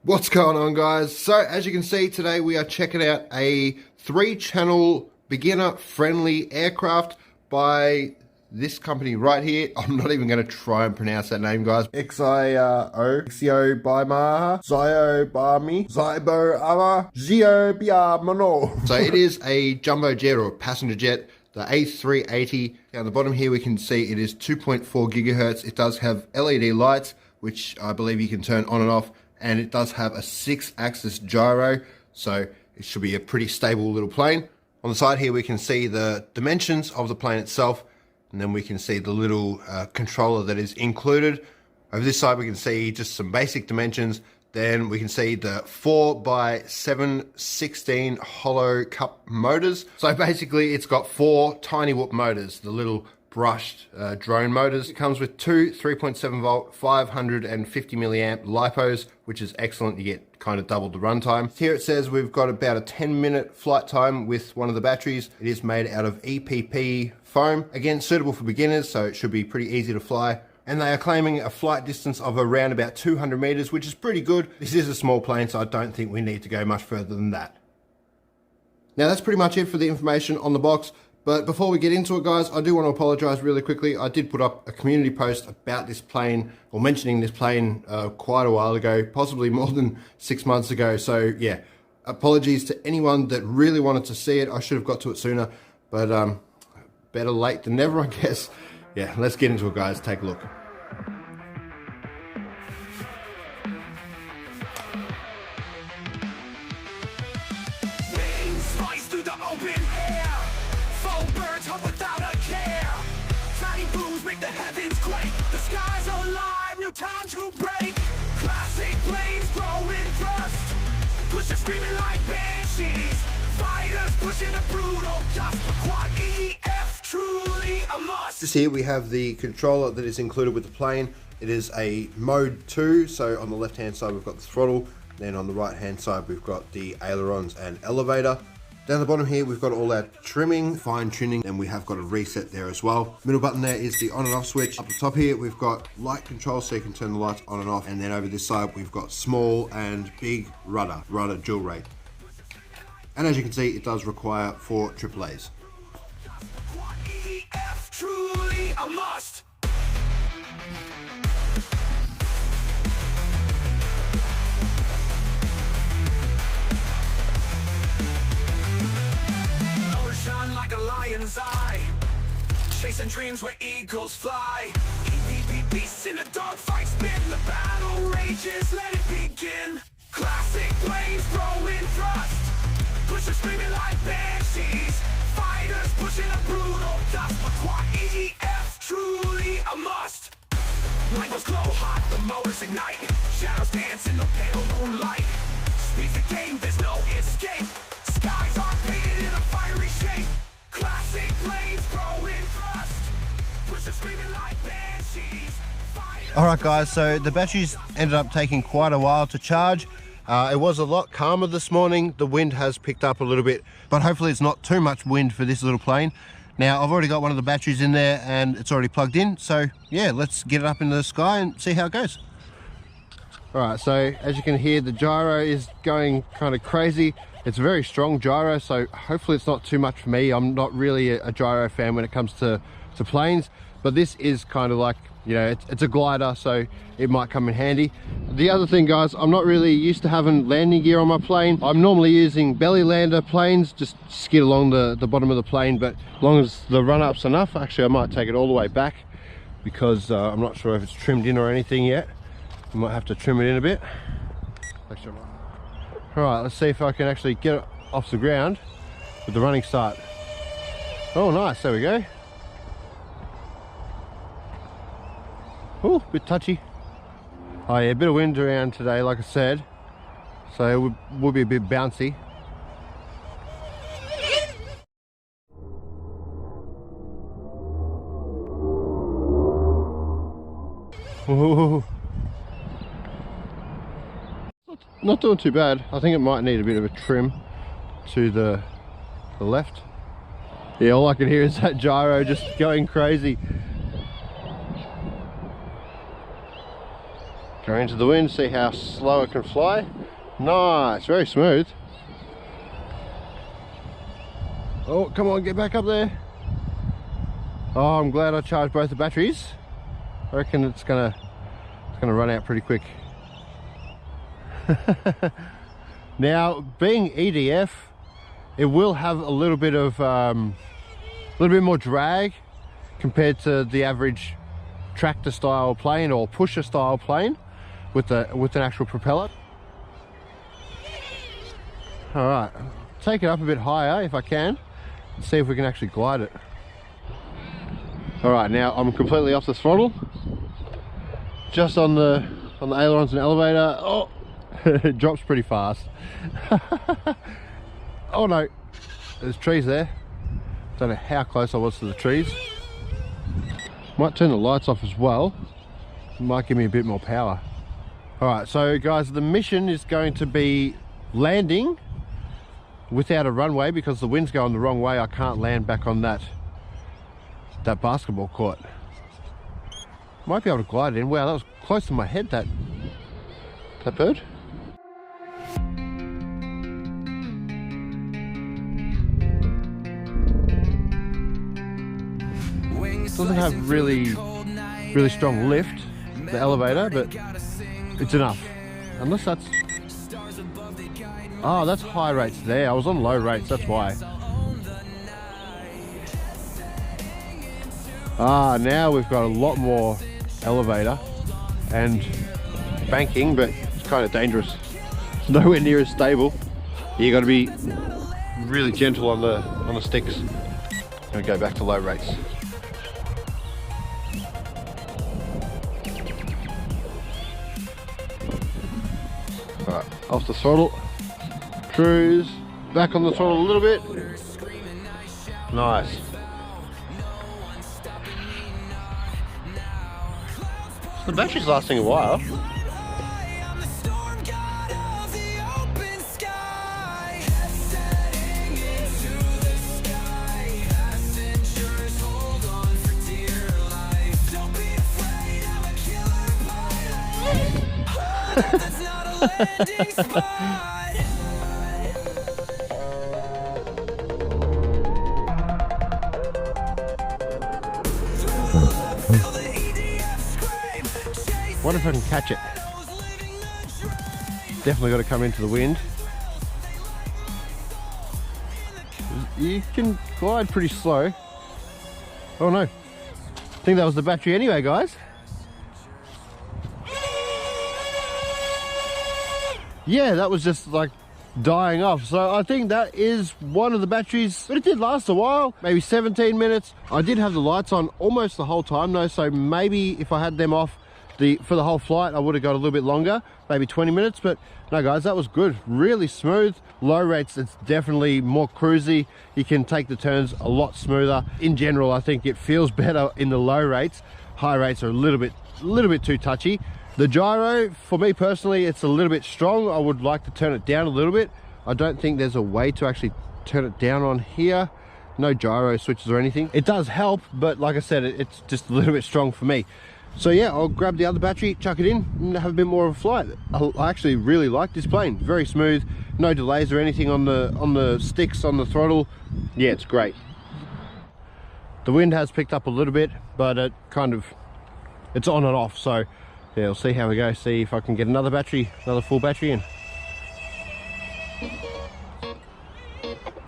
What's going on, guys? So as you can see, today we are checking out a 3-channel beginner friendly aircraft by this company right here. I'm not even going to try and pronounce that name, guys. Xio Baimaha Zio Bami Zibo Ama Gio Biamano. So it is a jumbo jet or passenger jet, the A380. Down the bottom here we can see it is 2.4 gigahertz. It does have LED lights, which I believe you can turn on and off. And it does have a 6-axis gyro, so it should be a pretty stable little plane. On the side here we can see the dimensions of the plane itself, and then we can see the little controller that is included. Over this side we can see just some basic dimensions. Then we can see the 4x7/16 hollow cup motors. So basically it's got 4 tiny whoop motors, the little brushed drone motors. It comes with 2 3.7 volt 550 milliamp lipos, which is excellent. You get kind of double the runtime. Here it says we've got about a 10-minute flight time with one of the batteries. It is made out of EPP foam, again suitable for beginners, so it should be pretty easy to fly. And they are claiming a flight distance of around about 200 meters, which is pretty good. This is a small plane, so I don't think we need to go much further than that. Now that's pretty much it for the information on the box. But before we get into it, guys, I do want to apologize really quickly. I did put up a community post about this plane, or mentioning this plane quite a while ago, possibly more than 6 months ago. So yeah, apologies to anyone that really wanted to see it. I should have got to it sooner, but better late than never, I guess. Yeah, let's get into it, guys. Take a look. Time to break. Classic planes growing thrust, pushing screaming like banshees. Fighters pushing a brutal dust. Quad EF, truly a must. Just here we have the controller that is included with the plane. It is a mode 2, so on the left hand side we've got the throttle, then on the right hand side we've got the ailerons and elevator. Down the bottom here, we've got all our trimming, fine tuning, and we have got a reset there as well. Middle button there is the on and off switch. Up the top here, we've got light control, so you can turn the lights on and off. And then over this side, we've got small and big rudder dual rate. And as you can see, it does require 4 AAAs. Truly a must. Like a lion's eye, chasing dreams where eagles fly. EPP beasts in a dogfight, spin the battle rages, let it begin. Classic planes throwing thrust, pushing screaming like banshees. Fighters pushing a brutal dust. But quad EF, truly a must. Lighters glow hot, the motors ignite. Shadows dance in the pale moonlight. Speed's the game, there's no escape. Skies are painted in a fiery shape. Classic planes growing thrust, pushing screaming like banshees. Alright guys, so the batteries ended up taking quite a while to charge. It was a lot calmer this morning. The wind has picked up a little bit, but hopefully it's not too much wind for this little plane. Now I've already got one of the batteries in there and it's already plugged in, so yeah, let's get it up into the sky and see how it goes. Alright, so as you can hear, the gyro is going kind of crazy. It's a very strong gyro, so hopefully it's not too much for me. I'm not really a gyro fan when it comes to planes, but this is kind of like, you know, it's a glider, so it might come in handy. The other thing, guys, I'm not really used to having landing gear on my plane. I'm normally using belly lander planes, just skid along the bottom of the plane, but as long as the run-up's enough, actually I might take it all the way back because I'm not sure if it's trimmed in or anything yet. I might have to trim it in a bit. Actually, alright, let's see if I can actually get it off the ground with the running start. Oh nice, there we go. Oh, a bit touchy. Oh yeah, a bit of wind around today, like I said, so it would be a bit bouncy. Ooh. Not doing too bad. I think it might need a bit of a trim to the left. Yeah, all I can hear is that gyro just going crazy. Go into the wind, see how slow it can fly. Nice, very smooth. Oh, come on, get back up there. Oh, I'm glad I charged both the batteries. I reckon it's gonna run out pretty quick. Now, being EDF, it will have a little bit of more drag compared to the average tractor style plane or pusher style plane with an actual propeller. All right, take it up a bit higher if I can, and see if we can actually glide it. All right, now I'm completely off the throttle, just on the ailerons and elevator. Oh, it drops pretty fast. Oh no, there's trees there. Don't know how close I was to the trees. Might turn the lights off as well. Might give me a bit more power. All right, so guys, the mission is going to be landing without a runway because the wind's going the wrong way. I can't land back on that basketball court. Might be able to glide it in. Wow, that was close to my head, that bird. Doesn't have really strong lift, the elevator, but it's enough. Unless that's... Oh, that's high rates there. I was on low rates, that's why. Ah, now we've got a lot more elevator and banking, but it's kind of dangerous. It's nowhere near as stable. You got to be really gentle on the sticks. I'm gonna go back to low rates. All right, off the throttle, cruise, back on the throttle a little bit. Nice. The battery's lasting a while. What if I can catch it? Definitely got to come into the wind. You can glide pretty slow. Oh no, I think that was the battery anyway, guys. Yeah, that was just like dying off. So I think that is one of the batteries, but it did last a while, maybe 17 minutes. I did have the lights on almost the whole time though, so maybe if I had them off for the whole flight, I would have got a little bit longer, maybe 20 minutes. But no guys, that was good, really smooth. Low rates, it's definitely more cruisy. You can take the turns a lot smoother. In general, I think it feels better in the low rates. High rates are a little bit too touchy. The gyro, for me personally, it's a little bit strong. I would like to turn it down a little bit. I don't think there's a way to actually turn it down on here. No gyro switches or anything. It does help, but like I said, it's just a little bit strong for me. So yeah, I'll grab the other battery, chuck it in, and have a bit more of a flight. I actually really like this plane. Very smooth, no delays or anything on the sticks, on the throttle. Yeah, it's great. The wind has picked up a little bit, but it's on and off. So yeah, we'll see how we go. See if I can get another full battery in.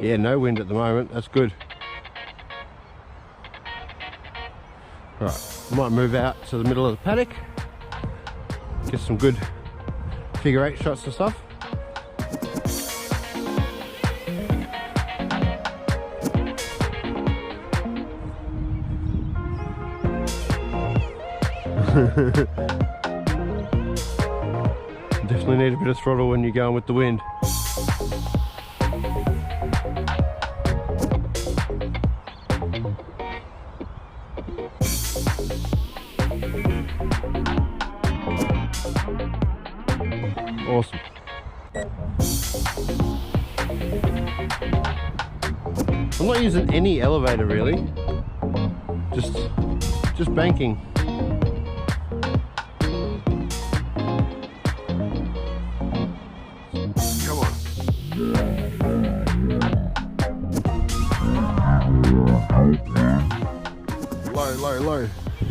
Yeah, no wind at the moment. That's good. All right. I might move out to the middle of the paddock, get some good figure 8 shots and stuff. Definitely need a bit of throttle when you're going with the wind. Awesome. I'm not using any elevator really, just banking.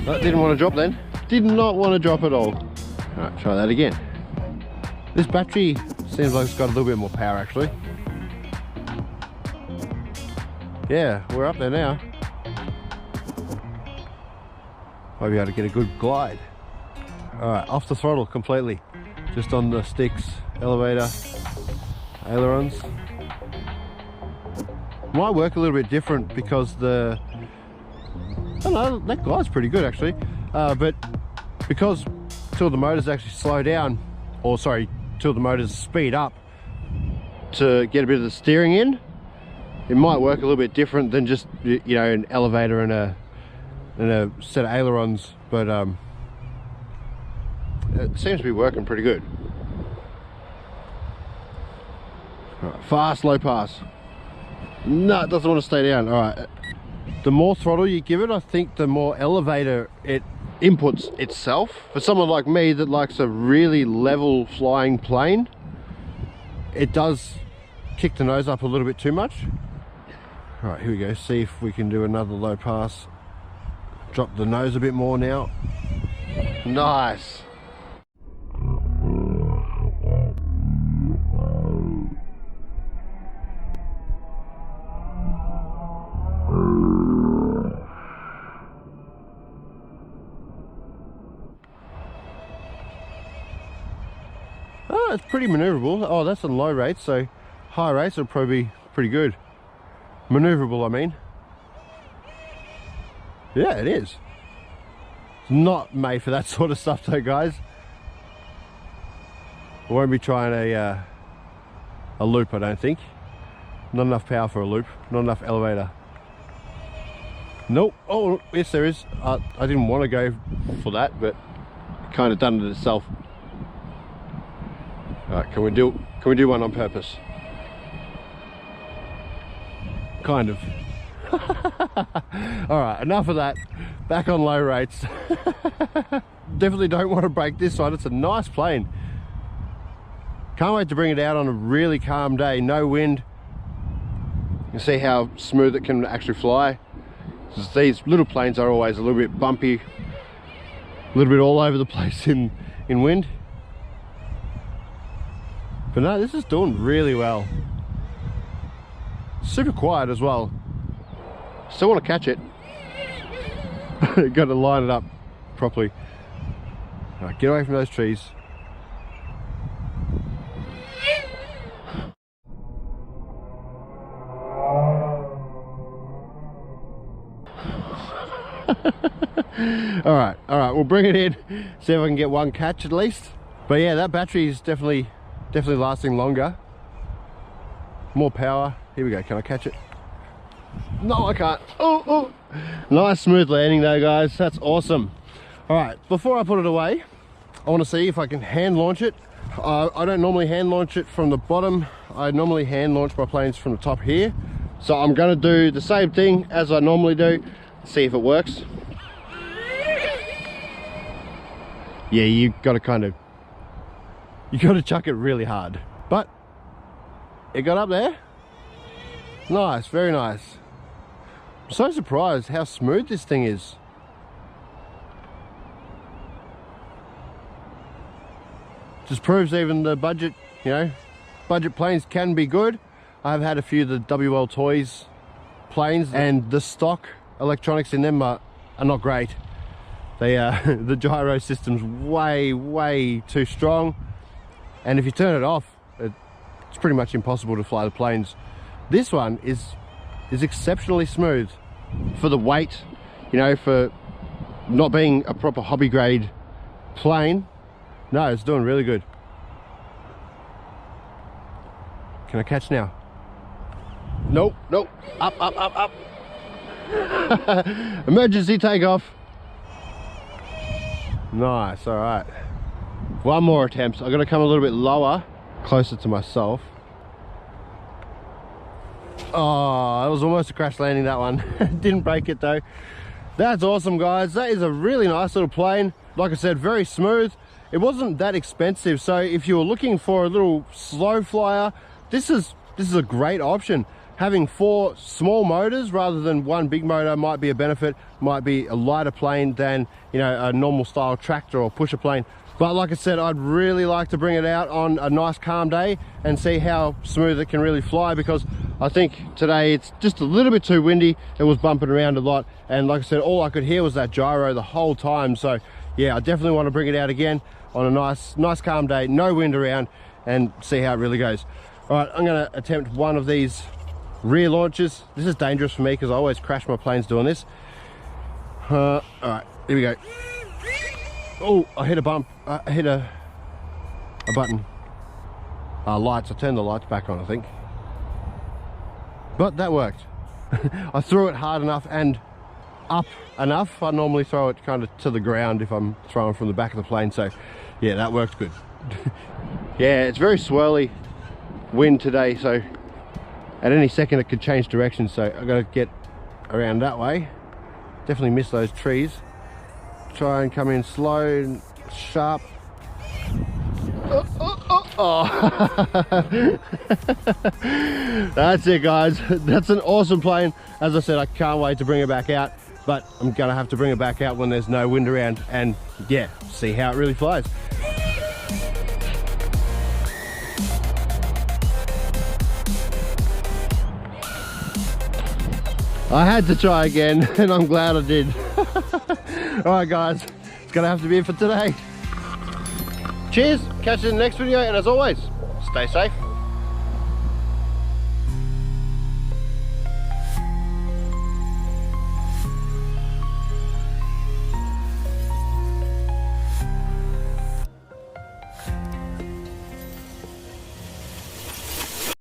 That didn't want to drop then. Did not want to drop at all. Alright, try that again. This battery seems like it's got a little bit more power actually. Yeah, we're up there now. Might be able to get a good glide. Alright, off the throttle completely. Just on the sticks, elevator, ailerons. Might work a little bit different because I don't know, that glide's pretty good actually. But because two of the motors actually slow down, or sorry, two of the motors speed up to get a bit of the steering in, it might work a little bit different than just, you know, an elevator and a set of ailerons, but it seems to be working pretty good. Right, fast, low pass. No, it doesn't want to stay down. All right, the more throttle you give it, I think the more elevator it inputs itself. For someone like me that likes a really level flying plane, it does kick the nose up a little bit too much. All right, here we go. See if we can do another low pass. Drop the nose a bit more now. Nice. Oh, it's pretty maneuverable. Oh, that's on low rates, so high rates will probably be pretty good. Maneuverable, I mean. Yeah, it is. It's not made for that sort of stuff though, guys. I won't be trying a loop, I don't think. Not enough power for a loop, not enough elevator. Nope. Oh, yes there is. I didn't want to go for that, but kind of done it itself. Alright, can we do one on purpose? Kind of. Alright, enough of that. Back on low rates. Definitely don't want to break this one. It's a nice plane. Can't wait to bring it out on a really calm day. No wind. You can see how smooth it can actually fly. These little planes are always a little bit bumpy, a little bit all over the place in wind. But no, this is doing really well. Super quiet as well. Still want to catch it. Got to line it up properly. All right, get away from those trees. all right, we'll bring it in, see if I can get one catch at least. But yeah, that battery is definitely lasting longer. More power. Here we go. Can I catch it? No, I can't. Oh. Nice smooth landing though, guys. That's awesome. All right, before I put it away, I want to see if I can hand launch it. I don't normally hand launch it from the bottom. I normally hand launch my planes from the top here. So I'm going to do the same thing as I normally do. See if it works. Yeah, you got to chuck it really hard. But it got up there. Nice, very nice. I'm so surprised how smooth this thing is. Just proves even the budget, budget planes can be good. I've had a few of the WL Toys planes, and the stock electronics in them are not great. They the gyro system's way too strong, and if you turn it off, it's pretty much impossible to fly the planes. This one is exceptionally smooth for the weight, for not being a proper hobby grade plane. No, it's doing really good. Can I catch now? Nope. Up. Emergency takeoff. Nice, all right. One more attempt. I've got to come a little bit lower, closer to myself. Oh, that was almost a crash landing, that one. Didn't break it though. That's awesome, guys. That is a really nice little plane. Like I said, very smooth. It wasn't that expensive, so if you were looking for a little slow flyer, this is a great option. having 4 small motors rather than one big motor might be a benefit, might be a lighter plane than, you know, a normal style tractor or pusher plane. But like I said, I'd really like to bring it out on a nice calm day and see how smooth it can really fly, because I think today it's just a little bit too windy. It was bumping around a lot, and like I said, all I could hear was that gyro the whole time. So yeah, I definitely want to bring it out again on a nice calm day, no wind around, and see how it really goes. All right, I'm going to attempt one of these rear launches. This is dangerous for me because I always crash my planes doing this. All right, here we go. Oh, I hit a bump. I hit a button. Lights. I turned the lights back on, I think. But that worked. I threw it hard enough and up enough. I normally throw it kind of to the ground if I'm throwing from the back of the plane. So yeah, that worked good. Yeah, it's very swirly wind today, so at any second it could change direction. So I've got to get around that way. Definitely miss those trees. Try and come in slow and sharp. Oh. That's it, guys. That's an awesome plane. As I said, I can't wait to bring it back out, but I'm gonna have to bring it back out when there's no wind around and yeah, see how it really flies. I had to try again and I'm glad I did. Alright guys, it's gonna have to be it for today. Cheers, catch you in the next video, and as always, stay safe.